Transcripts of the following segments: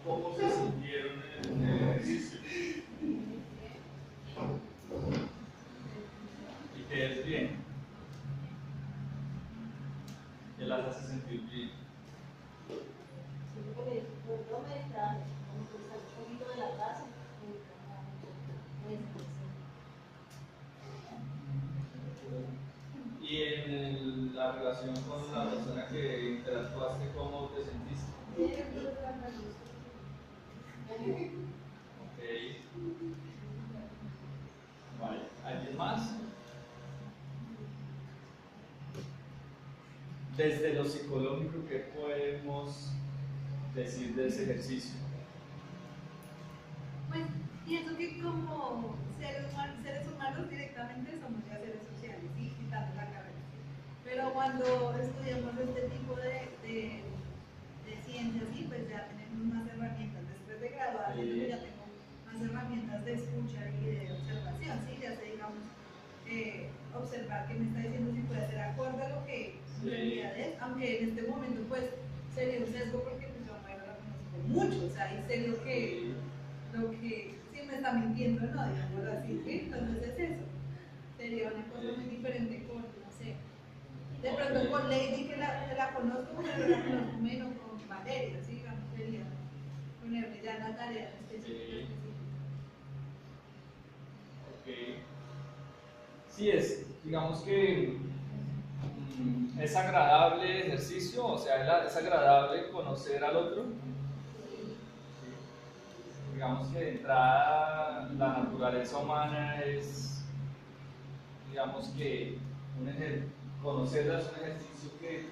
¿Cómo se sintieron en el ejercicio? ¿Y qué es bien? ¿Qué las hace sentir bien? Y en la relación con la persona que interactuaste, ¿cómo te sentiste? Ok. Vale. ¿Alguien más? Desde lo psicológico, ¿qué podemos decir de ese ejercicio? Pues pienso que como seres humanos directamente somos ya seres sociales, ¿sí? Quitando la carrera. Pero cuando estudiamos este tipo de ciencias, ¿sí? Pues ya tenemos más herramientas. Después de graduarme, Sí. ya tengo más herramientas de escucha y de observación, ¿sí? Ya sé, digamos, observar qué me está diciendo, si puede ser acorde a lo que en realidad es, aunque en este momento pues sería un sesgo porque pues yo no la conozco mucho, o sea, y sé lo que si me está mintiendo o no, digámoslo así, ¿sí? Entonces es eso, sería una cosa muy diferente con, no sé, de pronto con Lady que la conozco, pero la conozco menos con Valeria, ¿sí? Digamos, sería ponerme ya en la tarea específica. Ok. Sí, digamos que es agradable el ejercicio, o sea, es agradable conocer al otro. Digamos que de entrada la naturaleza humana es, digamos que conocerla es un ejercicio que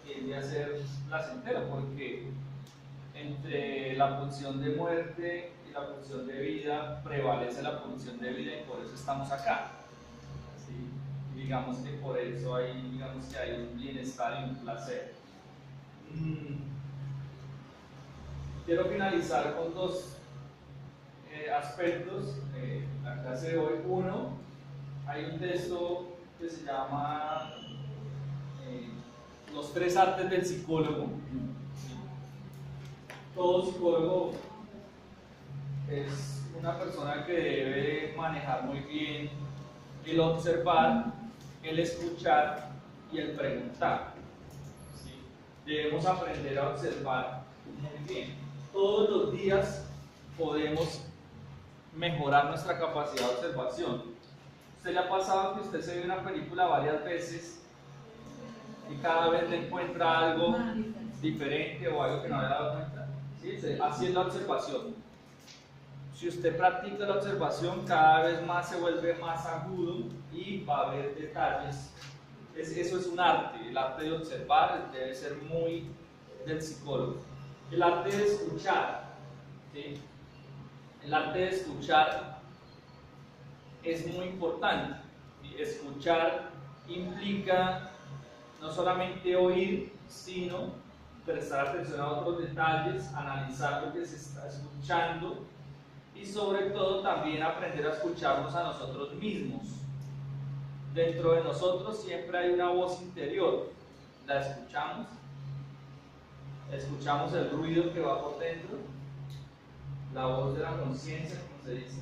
tiende a ser placentero, porque entre la pulsión de muerte y la pulsión de vida prevalece la pulsión de vida y por eso estamos acá. ¿Sí? Y digamos que por eso digamos que hay un bienestar y un placer. Quiero finalizar con dos aspectos de la clase de hoy. Uno, hay un texto que se llama Los tres artes del psicólogo. Todo psicólogo es una persona que debe manejar muy bien el observar, el escuchar y el preguntar. ¿Sí? Debemos aprender a observar muy bien. Todos los días podemos mejorar nuestra capacidad de observación. ¿Usted le ha pasado que usted se ve una película varias veces y cada vez le encuentra algo diferente o algo que no había dado cuenta? ¿Sí? Así es la observación. Si usted practica la observación, cada vez más se vuelve más agudo y va a haber detalles. Eso es un arte. El arte de observar debe ser muy del psicólogo. El arte de escuchar. ¿Sí? El arte de escuchar es muy importante. Escuchar implica no solamente oír, sino prestar atención a otros detalles, analizar lo que se está escuchando y sobre todo también aprender a escucharnos a nosotros mismos. Dentro de nosotros siempre hay una voz interior. La escuchamos el ruido que va por dentro, la voz de la conciencia, como se dice.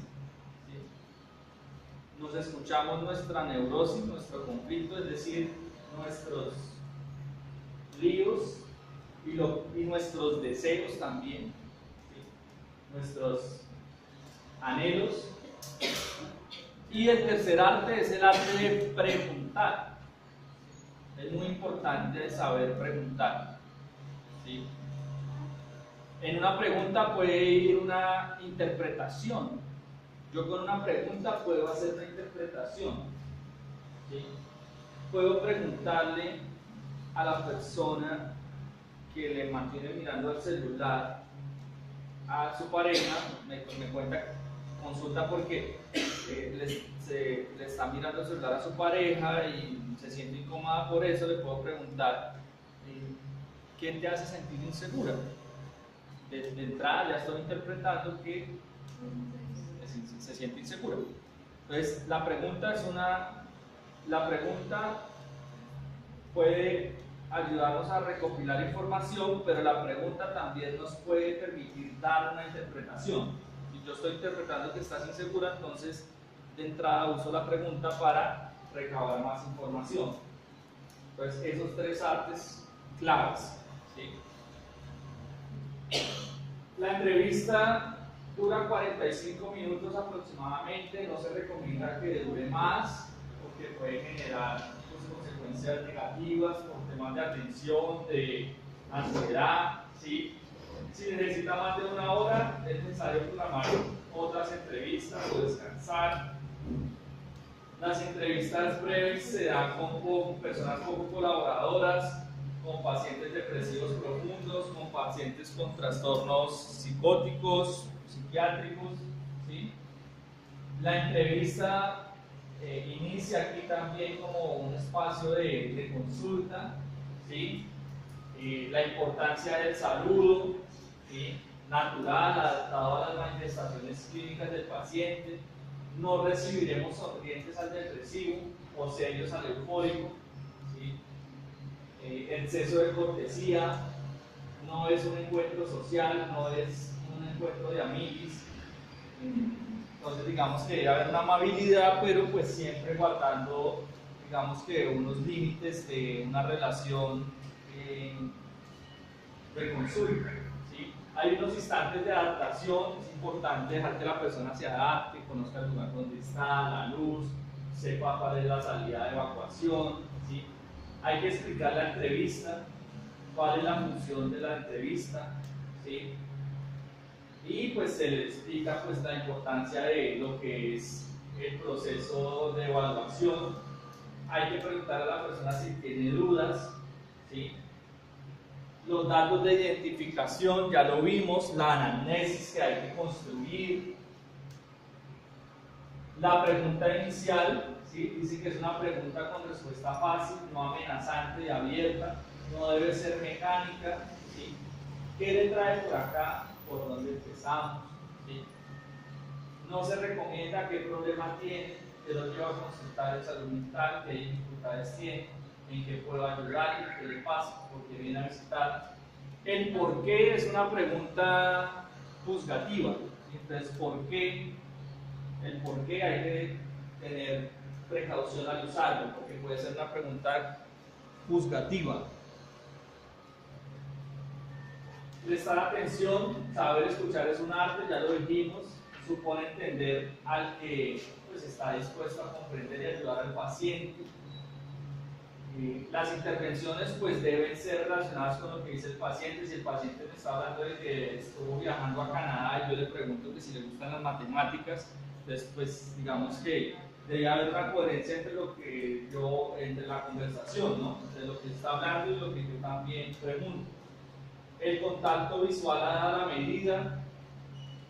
¿Sí? Nos escuchamos nuestra neurosis, nuestro conflicto, es decir, nuestros líos y nuestros deseos también, ¿sí? Nuestros anhelos. Y el tercer arte es el arte de preguntar. Es muy importante saber preguntar. ¿Sí? En una pregunta puede ir una interpretación. Yo con una pregunta puedo hacer una interpretación. ¿Sí? Puedo preguntarle a la persona que le mantiene mirando el celular a su pareja, me cuenta, consulta porque le está mirando el celular a su pareja y se siente incómoda por eso, le puedo preguntar, ¿qué te hace sentir insegura? De entrada ya estoy interpretando que se siente insegura. Entonces la pregunta puede ayudarnos a recopilar información, pero la pregunta también nos puede permitir dar una interpretación. Si yo estoy interpretando que estás insegura, entonces de entrada uso la pregunta para recabar más información. Entonces, esos tres artes claves. ¿Sí? La entrevista dura 45 minutos aproximadamente, no se recomienda que dure más porque puede generar consecuencias negativas por temas de atención, de ansiedad. ¿Sí? Si necesita más de una hora, es necesario programar otras entrevistas o descansar. Las entrevistas breves se dan con personas poco colaboradoras, con pacientes depresivos profundos, con pacientes con trastornos psicóticos, psiquiátricos. ¿Sí? La entrevista inicia aquí también como un espacio de consulta. ¿Sí? La importancia del saludo, ¿sí? Natural, adaptado a las manifestaciones clínicas del paciente. No recibiremos sonrientes al depresivo o serios al eufórico. ¿Sí? Exceso de cortesía, no es un encuentro social, no es un encuentro de amiguis. Entonces digamos que debe haber una amabilidad, pero pues siempre guardando, digamos que unos límites de una relación de consulta. ¿Sí? Hay unos instantes de adaptación, es importante dejar que la persona se adapte, conozca el lugar donde está, la luz, sepa cuál es la salida de evacuación. ¿Sí? Hay que explicar la entrevista, cuál es la función de la entrevista. ¿Sí? Y pues se le explica pues la importancia de lo que es el proceso de evaluación. Hay que preguntar a la persona si tiene dudas. ¿Sí? Los datos de identificación, ya lo vimos, la anamnesis que hay que construir. La pregunta inicial, ¿sí? Dice que es una pregunta con respuesta fácil, no amenazante y abierta, no debe ser mecánica. ¿Sí? ¿Qué le trae por acá? ¿Por dónde empezamos? ¿Sí? No se recomienda qué problema tiene, que lo lleva a consultar de salud mental, qué dificultades tiene, en qué puedo ayudar, qué le pasa, por qué viene a visitar. El por qué es una pregunta juzgativa. Entonces, ¿por qué? El por qué hay que tener precaución al usarlo, porque puede ser una pregunta juzgativa. Prestar atención, saber escuchar es un arte, ya lo dijimos, supone entender al que pues, está dispuesto a comprender y ayudar al paciente. Las intervenciones pues deben ser relacionadas con lo que dice el paciente. Si el paciente me está hablando de que estuvo viajando a Canadá y yo le pregunto que si le gustan las matemáticas, entonces pues digamos que debe haber una coherencia entre la conversación, ¿no? Entre lo que está hablando y lo que yo también pregunto. El contacto visual a la medida,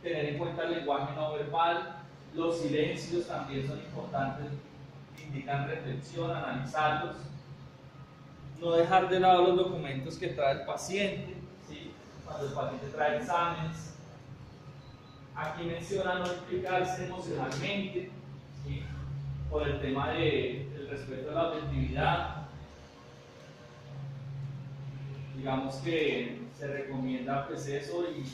tener en cuenta el lenguaje no verbal, los silencios también son importantes, indican reflexión, analizarlos. No dejar de lado los documentos que trae el paciente, ¿sí? Cuando el paciente trae exámenes. Aquí menciona no implicarse emocionalmente, ¿sí? Por el tema del respeto a la objetividad. Digamos que se recomienda pues eso y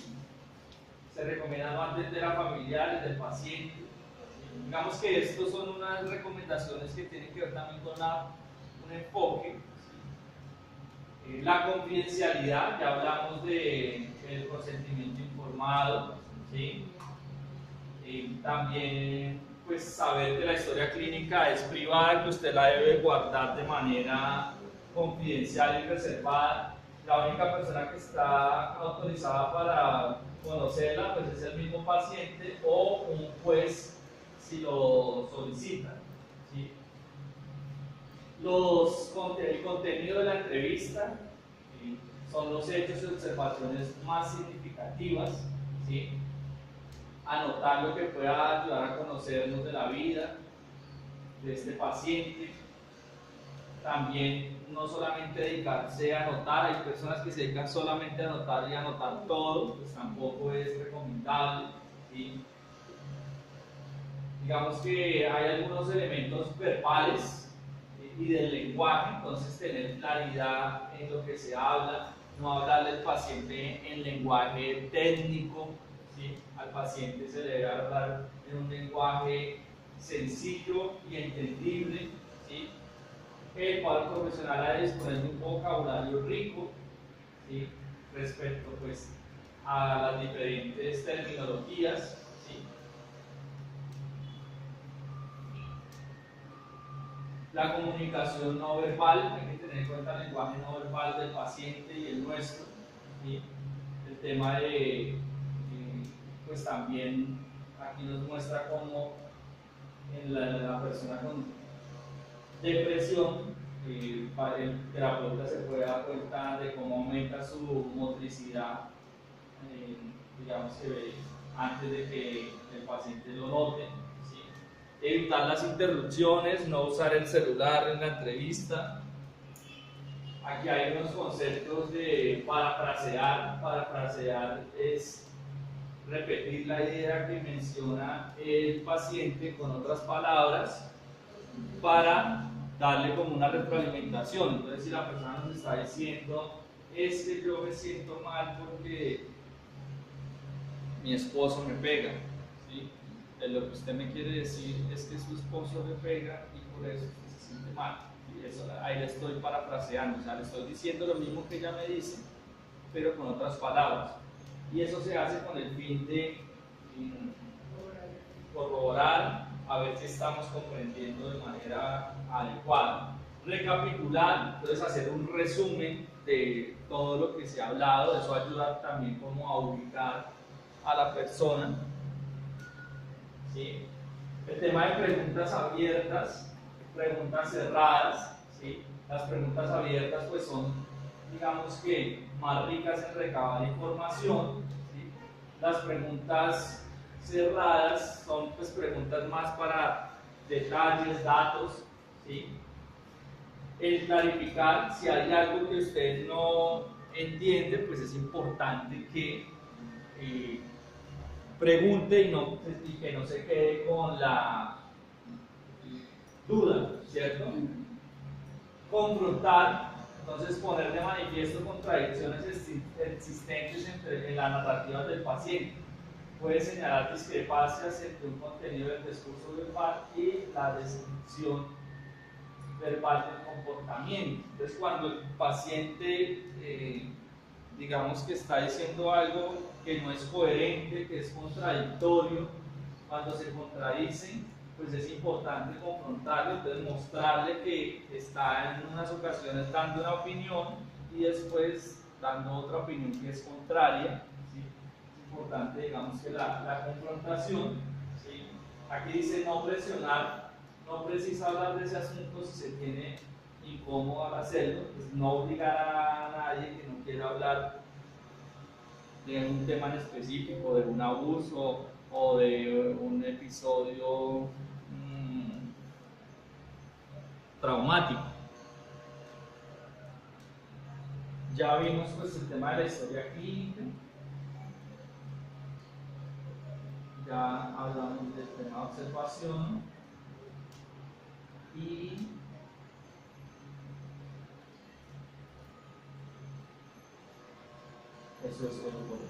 se recomienda no atender a familiares del paciente. ¿Sí? Digamos que estos son unas recomendaciones que tienen que ver también con un enfoque. La confidencialidad, ya hablamos del consentimiento informado, ¿sí? También pues saber que la historia clínica es privada, que usted la debe guardar de manera confidencial y reservada. La única persona que está autorizada para conocerla pues es el mismo paciente o un juez si lo solicita. ¿Sí? El contenido de la entrevista son los hechos y observaciones más significativas. ¿Sí? Anotar lo que pueda ayudar a conocernos de la vida de este paciente. También no solamente dedicarse a anotar, hay personas que se dedican solamente a anotar y a anotar todo, pues tampoco es recomendable. ¿Sí? Digamos que hay algunos elementos verbales y del lenguaje, entonces tener claridad en lo que se habla, no hablarle al paciente en lenguaje técnico, ¿sí? Al paciente se le debe hablar en un lenguaje sencillo y entendible, ¿sí? El cuadro profesional ha de disponer de un vocabulario rico, ¿sí? Respecto pues, a las diferentes terminologías, ¿sí? La comunicación no verbal, hay que tener en cuenta el lenguaje no verbal del paciente y el nuestro, ¿sí? El tema de, pues también aquí nos muestra cómo en la persona con depresión, el terapeuta se puede dar cuenta de cómo aumenta su motricidad, digamos que antes de que el paciente lo note, ¿sí? Evitar las interrupciones, no usar el celular en la entrevista. Aquí hay unos conceptos de parafrasear. Parafrasear es repetir la idea que menciona el paciente con otras palabras para darle como una retroalimentación. Entonces, si la persona nos está diciendo, es que yo me siento mal porque mi esposo me pega, ¿sí? Lo que usted me quiere decir es que su esposo me pega y por eso usted se siente mal. Y eso, ahí le estoy parafraseando, o sea, le estoy diciendo lo mismo que ella me dice, pero con otras palabras. Y eso se hace con el fin de corroborar, a ver si estamos comprendiendo de manera adecuada. Recapitular, entonces hacer un resumen de todo lo que se ha hablado, eso ayuda también como a ubicar a la persona, ¿sí? El tema de preguntas abiertas, preguntas cerradas, ¿sí? Las preguntas abiertas pues son, digamos que, más ricas en recabar información, ¿sí? Las preguntas cerradas son pues preguntas más para detalles, datos, ¿sí? El clarificar, si hay algo que usted no entiende, pues es importante que pregunte y que no se quede con la duda, ¿cierto? Confrontar, entonces poner de manifiesto contradicciones existentes en las narrativas del paciente. Puede señalar discrepancias entre un contenido del discurso verbal y la descripción verbal del comportamiento. Entonces, cuando el paciente, digamos que está diciendo algo que no es coherente, que es contradictorio, cuando se contradice, pues es importante confrontarlo, entonces mostrarle que está en unas ocasiones dando una opinión y después dando otra opinión que es contraria, ¿sí? Es importante, digamos, que la confrontación, ¿sí? Aquí dice no presionar, no precisa hablar de ese asunto si se tiene incómodo al hacerlo, pues no obligar a nadie que no quiera hablar de un tema en específico, de un abuso o de un episodio traumático. Ya vimos pues el tema de la historia clínica, ya hablamos del tema de observación y eso es todo por hoy.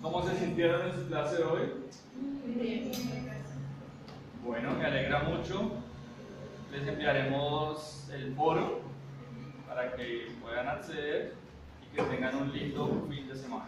¿Cómo se sintieron en su clase hoy? Muy bien. Bueno, me alegra mucho. Les enviaremos el foro para que puedan acceder y que tengan un lindo fin de semana.